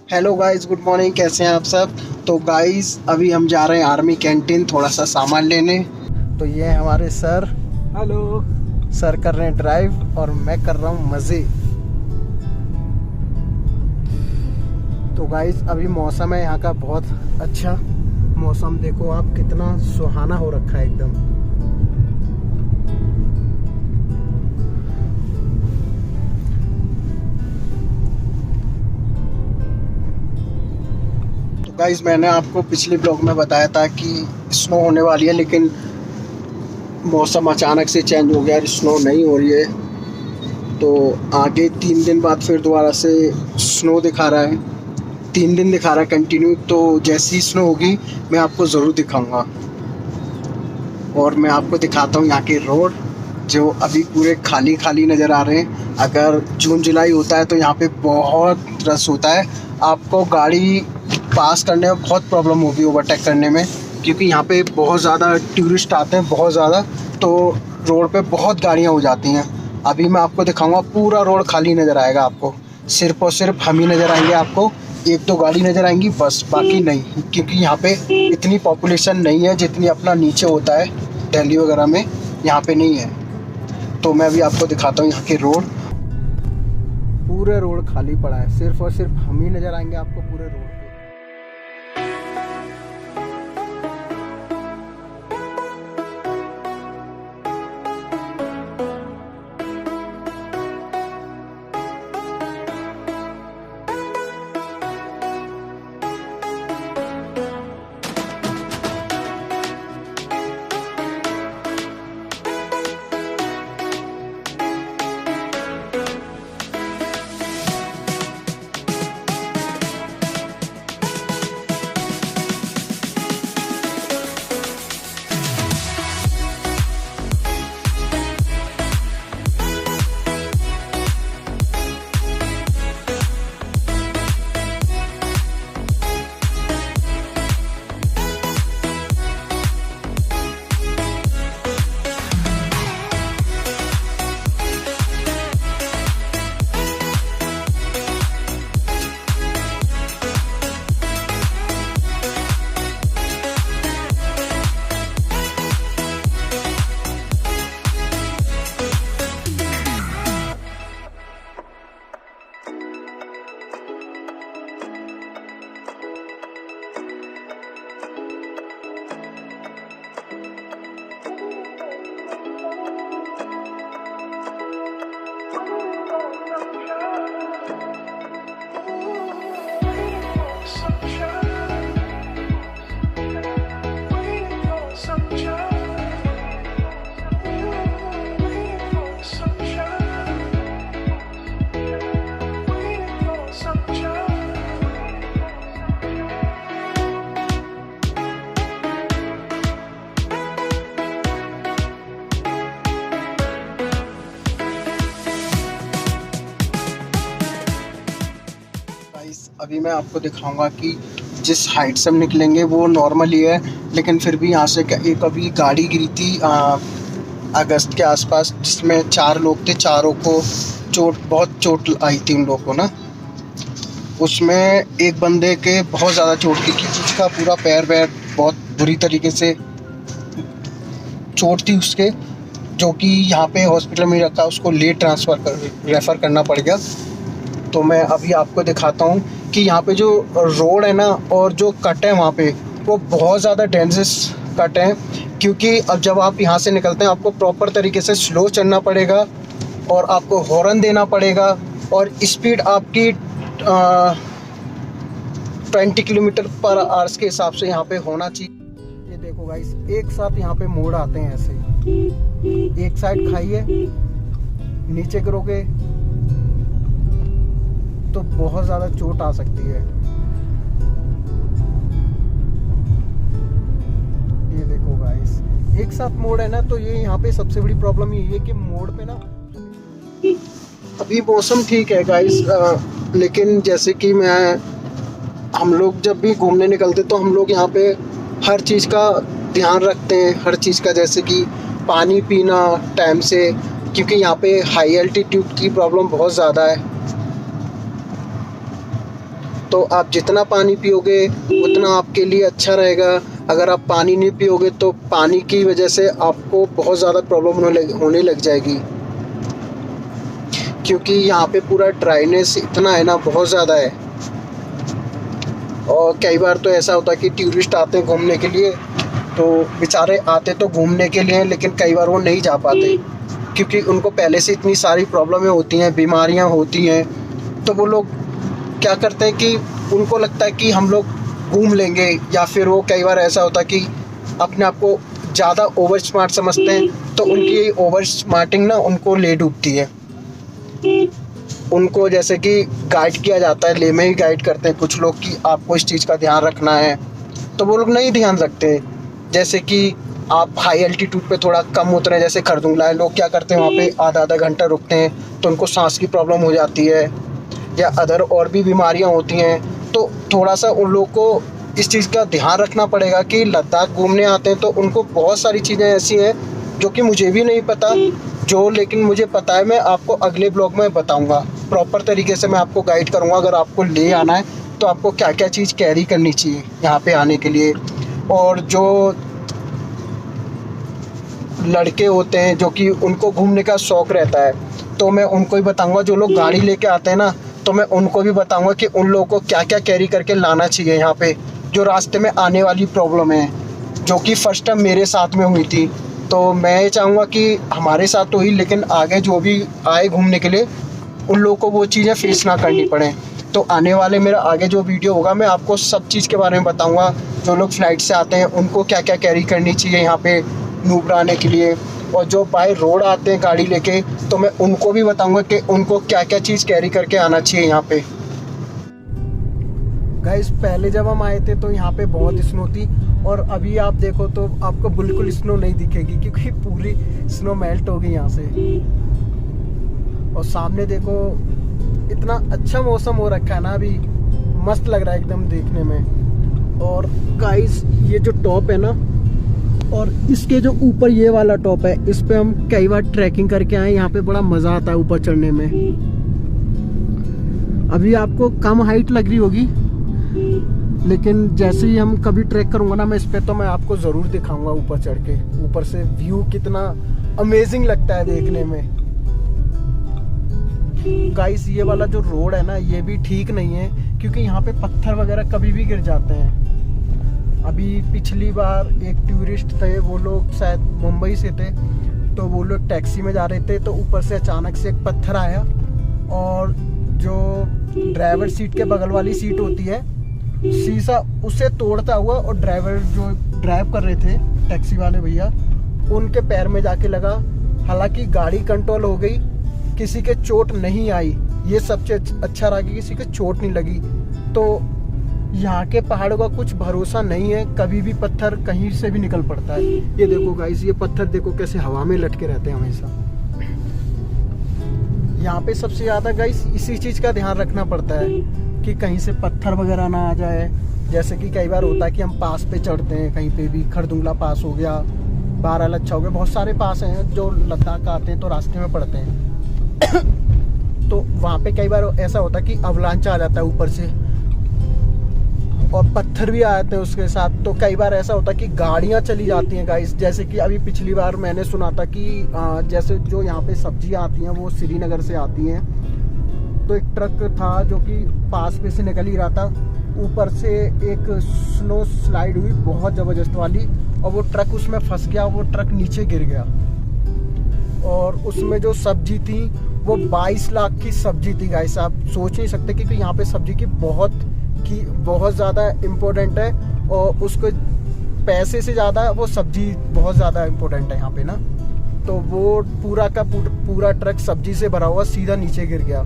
Hello guys, good morning. कैसे हैं आप सब? तो गाइस अभी हम जा रहे हैं आर्मी कैंटीन थोड़ा सा सामान लेने। तो ये हैं हमारे सर। हेलो। सर कर रहे हैं ड्राइव और मैं कर रहा हूँ मज़े। तो गाइस अभी मौसम है यहाँ का बहुत अच्छा। मौसम देखो आप, कितना सुहाना हो रखा है एकदम। तो गाइस मैंने आपको पिछले ब्लॉग में बताया था कि स्नो होने वाली है, लेकिन मौसम अचानक से चेंज हो गया, स्नो नहीं हो रही है। तो आगे 3 दिन बाद फिर दोबारा से स्नो दिखा रहा है। 3 दिन दिखा रहा है कंटिन्यू। तो जैसी स्नो होगी मैं आपको ज़रूर दिखाऊंगा। और मैं आपको दिखाता हूँ यहाँ के रोड, जो अभी पूरे खाली खाली नज़र आ रहे हैं। अगर जून जुलाई होता है तो यहाँ पे बहुत रश होता है। आपको गाड़ी पास करने में बहुत प्रॉब्लम होगी, ओवरटेक करने में, क्योंकि यहाँ पे बहुत ज़्यादा टूरिस्ट आते हैं, बहुत ज़्यादा। तो रोड पे बहुत गाड़ियाँ हो जाती हैं। अभी मैं आपको दिखाऊंगा, पूरा रोड खाली नज़र आएगा आपको। सिर्फ और सिर्फ हम ही नज़र आएंगे आपको। 1-2 गाड़ी नज़र आएंगी बस, बाकी नहीं, क्योंकि यहाँ पे इतनी पॉपुलेशन नहीं है जितनी अपना नीचे होता है दिल्ली वगैरह में। यहाँ पे नहीं है। तो मैं अभी आपको दिखाता हूँ यहाँ के रोड। पूरे रोड खाली पड़ा है, सिर्फ और सिर्फ हम ही नज़र आएंगे आपको पूरे रोड पे। अभी मैं आपको दिखाऊंगा कि जिस हाइट से हम निकलेंगे वो नॉर्मल ही है, लेकिन फिर भी यहाँ से एक अभी गाड़ी गिरी थी अगस्त के आसपास, जिसमें 4 लोग थे। चारों को बहुत चोट आई थी उन लोगों को ना। उसमें एक बंदे के बहुत ज़्यादा चोट थी कि जिसका पूरा पैर वैर बहुत बुरी तरीके से चोट थी उसके, जो कि यहाँ पे हॉस्पिटल में रखा, उसको लेट रेफ़र करना पड़ गया। तो मैं अभी आपको दिखाता हूँ कि यहाँ पे जो रोड है ना, और जो कट है वहाँ पे, वो बहुत ज़्यादा डेंजरस कट है। क्योंकि अब जब आप यहाँ से निकलते हैं आपको प्रॉपर तरीके से स्लो चलना पड़ेगा, और आपको हॉर्न देना पड़ेगा, और स्पीड आपकी 20 किलोमीटर पर आवर्स के हिसाब से यहाँ पे होना चाहिए। ये देखो गाइस, एक साथ यहाँ पे मोड़ आते हैं ऐसे। एक साइड खाइए, नीचे गिरोगे तो बहुत ज़्यादा चोट आ सकती है। ये देखो गाइस, एक साथ मोड़ है ना, तो ये यहाँ पे सबसे बड़ी प्रॉब्लम ये है कि मोड़ पे ना अभी मौसम ठीक है गाइस, लेकिन जैसे कि हम लोग जब भी घूमने निकलते तो हम लोग यहाँ पे हर चीज़ का ध्यान रखते हैं, हर चीज़ का, जैसे कि पानी पीना टाइम से, क्योंकि यहाँ पे हाई एल्टीट्यूड की प्रॉब्लम बहुत ज़्यादा है। तो आप जितना पानी पियोगे उतना आपके लिए अच्छा रहेगा। अगर आप पानी नहीं पियोगे तो पानी की वजह से आपको बहुत ज़्यादा प्रॉब्लम होने लग जाएगी, क्योंकि यहाँ पे पूरा ड्राइनेस इतना है ना, बहुत ज़्यादा है। और कई बार तो ऐसा होता है कि टूरिस्ट आते हैं घूमने के लिए, तो बेचारे आते तो घूमने के लिए, लेकिन कई बार वो नहीं जा पाते क्योंकि उनको पहले से इतनी सारी प्रॉब्लमें होती हैं, बीमारियां होती हैं। तो वो लोग क्या करते हैं कि उनको लगता है कि हम लोग घूम लेंगे, या फिर वो कई बार ऐसा होता है कि अपने आप को ज़्यादा ओवर स्मार्ट समझते हैं, तो उनकी यही ओवर स्मार्टिंग ना उनको ले डूबती है। उनको जैसे कि गाइड किया जाता है, ले में ही गाइड करते हैं कुछ लोग कि आपको इस चीज़ का ध्यान रखना है, तो वो लोग नहीं ध्यान रखते। जैसे कि आप हाई एल्टीट्यूड पे थोड़ा कम उतरे, जैसे खरदुंगला है, लोग क्या करते हैं वहाँ पे आधा घंटा रुकते हैं, तो उनको सांस की प्रॉब्लम हो जाती है या अदर और भी बीमारियाँ होती हैं। तो थोड़ा सा उन लोग को इस चीज़ का ध्यान रखना पड़ेगा कि लद्दाख घूमने आते हैं तो उनको बहुत सारी चीज़ें ऐसी हैं जो कि मुझे भी नहीं पता, जो लेकिन मुझे पता है। मैं आपको अगले ब्लॉग में बताऊंगा, प्रॉपर तरीके से मैं आपको गाइड करूंगा। अगर आपको ले आना है तो आपको क्या क्या चीज़ कैरी करनी चाहिए यहाँ पे आने के लिए। और जो लड़के होते हैं जो कि उनको घूमने का शौक़ रहता है, तो मैं उनको ही बताऊंगा। जो लोग गाड़ी लेके आते हैं ना, तो मैं उनको भी बताऊंगा कि उन लोगों को क्या क्या कैरी करके लाना चाहिए यहाँ पे, जो रास्ते में आने वाली प्रॉब्लम है, जो कि फर्स्ट टाइम मेरे साथ में हुई थी। तो मैं ये चाहूँगा कि हमारे साथ तो हुई, लेकिन आगे जो भी आए घूमने के लिए उन लोगों को वो चीज़ें फेस ना करनी पड़े। तो आने वाले मेरा आगे जो वीडियो होगा मैं आपको सब चीज़ के बारे में बताऊँगा। जो लोग फ़्लाइट से आते हैं उनको क्या क्या कैरी करनी चाहिए यहाँ पे नूब्रा आने के लिए, और जो बाय रोड आते हैं गाड़ी लेके, तो मैं उनको भी बताऊँगा कि उनको क्या क्या चीज़ कैरी करके आना चाहिए यहाँ पे। गाइस, पहले जब हम आए थे तो यहाँ पे बहुत स्नो थी, और अभी आप देखो तो आपको बिल्कुल स्नो नहीं दिखेगी क्योंकि पूरी स्नो मेल्ट हो गई यहाँ से। और सामने देखो इतना अच्छा मौसम हो रखा है ना, अभी मस्त लग रहा है एकदम देखने में। और गाइस, ये जो टॉप है ना, और इसके जो ऊपर ये वाला टॉप है, इस पे हम कई बार ट्रैकिंग करके आए। यहाँ पे बड़ा मज़ा आता है ऊपर चढ़ने में। अभी आपको कम हाइट लग रही होगी, लेकिन जैसे ही हम कभी ट्रैक करूंगा ना मैं इस पे, तो मैं आपको ज़रूर दिखाऊंगा ऊपर चढ़ के। ऊपर से व्यू कितना अमेजिंग लगता है देखने में। गाइस, ये वाला जो रोड है ना, ये भी ठीक नहीं है क्योंकि यहाँ पे पत्थर वगैरह कभी भी गिर जाते हैं। अभी पिछली बार एक टूरिस्ट थे, वो लोग शायद मुंबई से थे, तो वो लोग टैक्सी में जा रहे थे, तो ऊपर से अचानक से एक पत्थर आया और जो ड्राइवर सीट के बगल वाली सीट होती है, शीशा उसे तोड़ता हुआ, और ड्राइवर जो ड्राइव कर रहे थे टैक्सी वाले भैया, उनके पैर में जाके लगा। हालांकि गाड़ी कंट्रोल हो गई, किसी के चोट नहीं आई, ये सबसे अच्छा रहा कि किसी के चोट नहीं लगी। तो यहाँ के पहाड़ों का कुछ भरोसा नहीं है, कभी भी पत्थर कहीं से भी निकल पड़ता है। ये देखो गाइस, ये पत्थर देखो कैसे हवा में लटके रहते हैं हमेशा। यहाँ पे सबसे ज़्यादा गाइस इसी चीज़ का ध्यान रखना पड़ता है कि कहीं से पत्थर वगैरह ना आ जाए। जैसे कि कई बार होता है कि हम पास पे चढ़ते हैं, कहीं पे भी खरदुंगला पास हो गया, बाराल अच्छा हो गया, बहुत सारे पास हैं जो लद्दाख आते हैं तो रास्ते में पड़ते हैं। तो वहाँ पे कई बार ऐसा होता है कि अवलांच आ जाता है ऊपर से, और पत्थर भी आ जाते हैं उसके साथ। तो कई बार ऐसा होता है कि गाड़ियाँ चली जाती हैं गाइस। जैसे कि अभी पिछली बार मैंने सुना था कि जैसे जो यहाँ पे सब्जियाँ आती हैं वो श्रीनगर से आती हैं, तो एक ट्रक था जो कि पास में से निकल ही रहा था, ऊपर से एक स्नो स्लाइड हुई बहुत ज़बरदस्त वाली, और वो ट्रक उसमें फंस गया, वो ट्रक नीचे गिर गया। और उसमें जो सब्जी थी वो 22 लाख की सब्जी थी गाइस। आप सोच नहीं सकते क्योंकि यहाँ पे सब्जी की बहुत ज़्यादा इम्पोर्टेंट है, और उसको पैसे से ज़्यादा वो सब्जी बहुत ज़्यादा इम्पोर्टेंट है यहाँ पे ना। तो वो पूरा का पूरा ट्रक सब्जी से भरा हुआ सीधा नीचे गिर गया,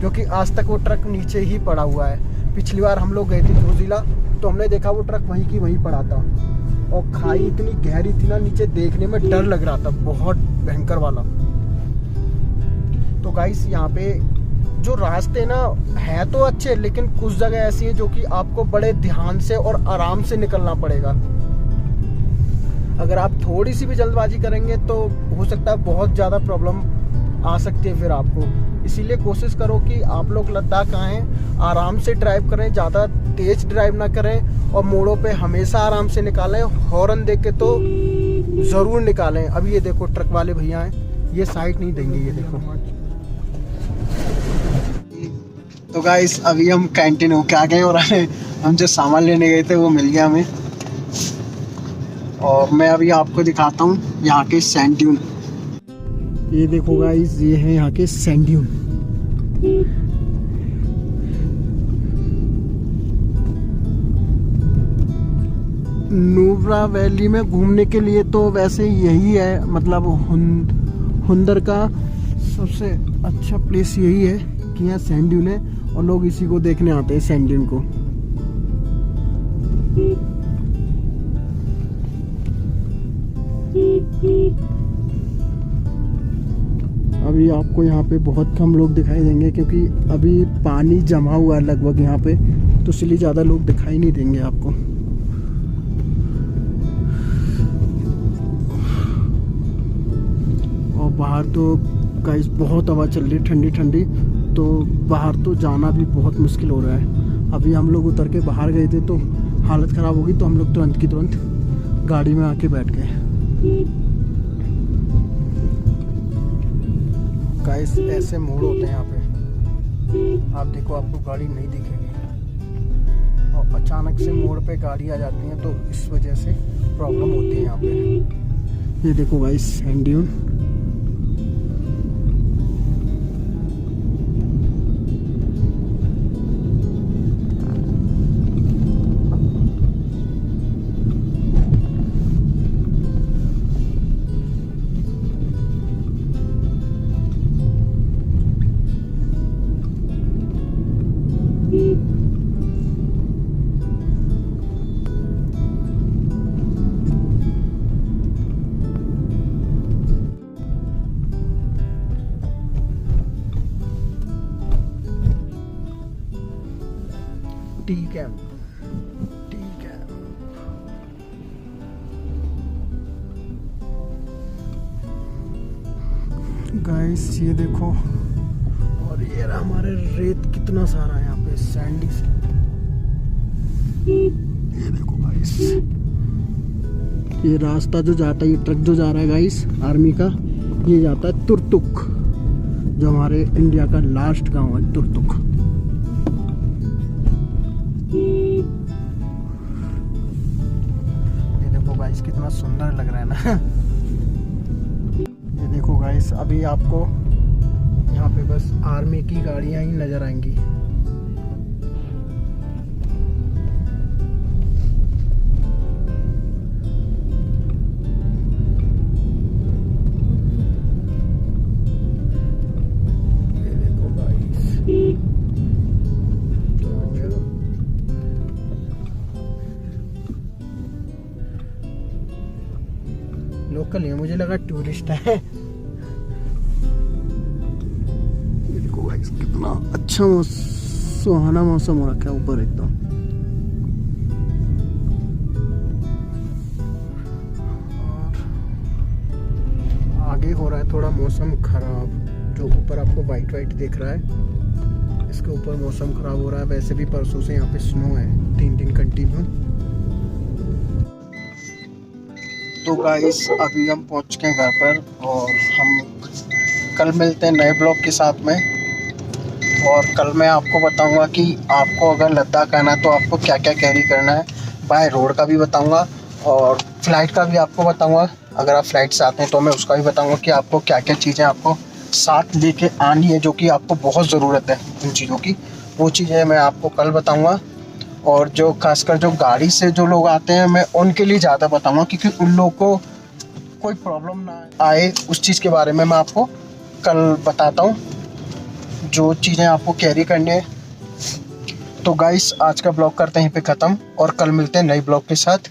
क्योंकि आज तक वो ट्रक नीचे ही पड़ा हुआ है। पिछली बार हम लोग गए थे जोजिला, तो हमने देखा वो ट्रक वहीं की वहीं पड़ा था, और खाई इतनी गहरी थी ना नीचे, देखने में डर लग रहा था, बहुत भयंकर वाला। तो गाइस, यहाँ पे जो रास्ते ना है तो अच्छे, लेकिन कुछ जगह ऐसी है जो कि आपको बड़े ध्यान से और आराम से निकलना पड़ेगा। अगर आप थोड़ी सी भी जल्दबाजी करेंगे तो हो सकता है बहुत ज़्यादा प्रॉब्लम आ सकती है फिर आपको। इसीलिए कोशिश करो कि आप लोग लद्दाख आएँ, आराम से ड्राइव करें, ज़्यादा तेज़ ड्राइव ना करें और मोड़ों पे हमेशा आराम से निकालें। हॉर्न देख के तो ज़रूर निकालें। अभी ये देखो ट्रक वाले भैया हैं, ये साइड नहीं देंगे, ये देखो। तो गाइस अभी हम कैंटीन होके आ गए और हम जो सामान लेने गए थे वो मिल गया हमें। और मैं अभी आपको दिखाता हूँ यहाँ के सैंड ड्यून। ये देखो गाइस, ये है यहाँ के सैंड ड्यून। नुब्रा वैली में घूमने के लिए तो वैसे यही है, मतलब हुंदर का सबसे अच्छा प्लेस यही है कि यहाँ सैंड ड्यून है और लोग इसी को देखने आते हैं, सैंड ड्यून को। अभी आपको यहाँ पे बहुत कम लोग दिखाई देंगे क्योंकि अभी पानी जमा हुआ है लगभग यहाँ पे, तो इसलिए ज़्यादा लोग दिखाई नहीं देंगे आपको। और बाहर तो गाइस बहुत हवा चल रही है, ठंडी ठंडी, तो बाहर तो जाना भी बहुत मुश्किल हो रहा है। अभी हम लोग उतर के बाहर गए थे तो हालत ख़राब हो गई, तो हम लोग तुरंत की तुरंत गाड़ी में आके बैठ गए। गाइस ऐसे मोड़ होते हैं यहाँ पे, आप देखो आपको गाड़ी नहीं दिखेगी और अचानक से मोड़ पे गाड़ी आ जाती है, तो इस वजह से प्रॉब्लम होती है यहाँ पे। ये देखो गाइस सैंड ड्यून। ठीक है, ठीक है। गाइस ये देखो, और ये रहा हमारे रेत कितना सारा है यहाँ पे, सैंडी। ये देखो गाइस, ये रास्ता जो जाता है, ये ट्रक जो जा रहा है गाइस आर्मी का, ये जाता है तुरतुक, जो हमारे इंडिया का लास्ट गांव है तुरतुक। ये देखो गाइस कितना सुंदर लग रहा है ना। ये देखो गाइस, अभी आपको यहाँ पे बस आर्मी की गाड़ियां ही नजर आएंगी। ये देखो गाइस, लोकल है, मुझे लगा टूरिस्ट है। ये देखो गाइस कितना अच्छा सुहाना मौसम हो रखा है ऊपर एकदम। और आगे हो रहा है थोड़ा मौसम खराब, जो ऊपर आपको वाइट वाइट दिख रहा है, इसके ऊपर मौसम खराब हो रहा है। वैसे भी परसों से यहाँ पे स्नो है 3 दिन कंटिन्यू। तो गाइस अभी हम पहुंच गए घर पर और हम कल मिलते हैं नए ब्लॉग के साथ में। और कल मैं आपको बताऊंगा कि आपको अगर लद्दाख आना है तो आपको क्या क्या कैरी करना है, बाय रोड का भी बताऊंगा और फ़्लाइट का भी आपको बताऊंगा। अगर आप फ्लाइट से आते हैं तो मैं उसका भी बताऊंगा कि आपको क्या क्या चीज़ें आपको साथ लेके आनी है, जो कि आपको बहुत ज़रूरत है उन चीज़ों की। वो चीज़ें मैं आपको कल बताऊँगा। और जो खासकर जो गाड़ी से जो लोग आते हैं, मैं उनके लिए ज़्यादा बताऊंगा, क्योंकि उन लोगों को कोई प्रॉब्लम ना आए उस चीज़ के बारे में मैं आपको कल बताता हूँ, जो चीज़ें आपको कैरी करनी है। तो गाइस आज का ब्लॉग करते हैं यहीं पे ख़त्म और कल मिलते हैं नए ब्लॉग के साथ।